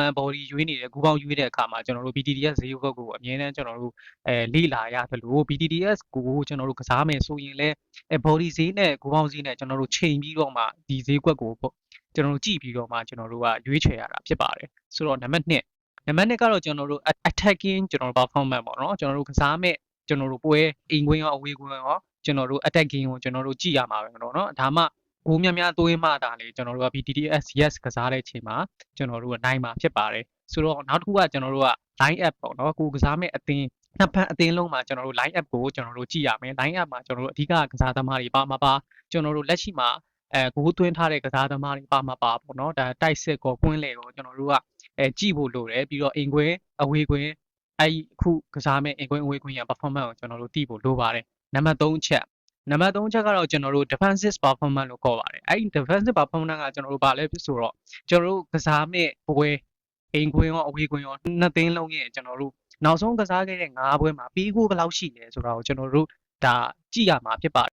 န် body ရွေးနေတယ်ဂူပေါင်းရွေးတဲ့အခါမှာကျွန်တော်တို့ BTTS ဈေးကွက်ကိုအမြဲတမ်းကျွန်တော်တို့လေ့လာရသလို BTTS ကိုကျွန်တော်တို့ကစားမယ်ဆိုရင်လည်းbody ဈေးနဲ့ဂူပေါင်းဈေးနဲ့ကျွန်တော်တို့ချိန်ပြီးတော့မှဒီဈေးကွက်ကိုကျွန်တော်တို့ကြည့်ပြီးတော့မှကျွန်တော်တို့ကရွေးချယ်ရတာဖြစ်ပါတယ်ဆိုတော့နံပါတ်1ကတော့ကျွန်တော်တို့ attacking ကျွန်တော်တို့ performance ပေါ့နော်ကျွန်တော်တို့ကစားမဲ့ကျွန်တော်တို့ပွဲအိမ်ကွင်းရောအဝေးကွင်းရောကျွန်တော်တို့ attacking ကိုကျွန်တော်တို့ကြည့်ရမှာပဲနော်ဒါမှဂိုးများသွင်းမှဒါလေကျွန်တော်တို့က BTTS yes ကစားတဲ့အချိန်မှာကျွန်တော်တို့ကနိုင်မှာဖြစ်ပါတယ်ဆိုတော့နောက်တစ်ခုကကျွန်တော်တို့က line up ပေါ့နော်ကိုကစားမဲ့အသင်းနှစ်ဖက်အသင်းလုံးမှာကျွန်တော်တို့ line up ကိုကျွန်တော်တို့ကြည့်ရမယ် line up မှာကျွန်တော်တို့အဓိကကစားသမားတွေပါမပါကျွန်တော်တို့လက်ရှိမှာဂိုးသွင်းထားတဲ့ကစားသမားတွေပါမပါပေါ့နော်ဒါတိုက်စစ်ကောကွင်းလေကောကျွန်တော်တို့ကကြည့်ဖို့လိုတယ်ပြီးတော့အင်ကွင်းအဝေးကွင်းအခုကစားမဲ့အင်ကွင်းအဝေးကွင်းရ performance ကိုကျွန်တော်တို့သိဖို့လိုပါတယ်နံပါတ်3ချက်ကတော့ကျွန်တော်တို့ defensive performance လို့ခေါ်ပါတယ်အဲ့ဒီ defensive performance ကကျွန်တော်တို့ဗာလဲဆိုတော့ကျွန်တော်တို့ကစားမဲ့ပွဲအိမ်ကွင်းရောအဝေးကွင်းရောနှစ်သင်းလုံးရဲ့ကျွန်တော်တို့နောက်ဆုံးကစားခဲ့တဲ့9ပွဲမှာပြီးကိုဘယ်လောက်ရှိလဲဆိုတော့ကျွန်တော်တို့ဒါကြည့်ရမှာဖြစ်ပါတယ်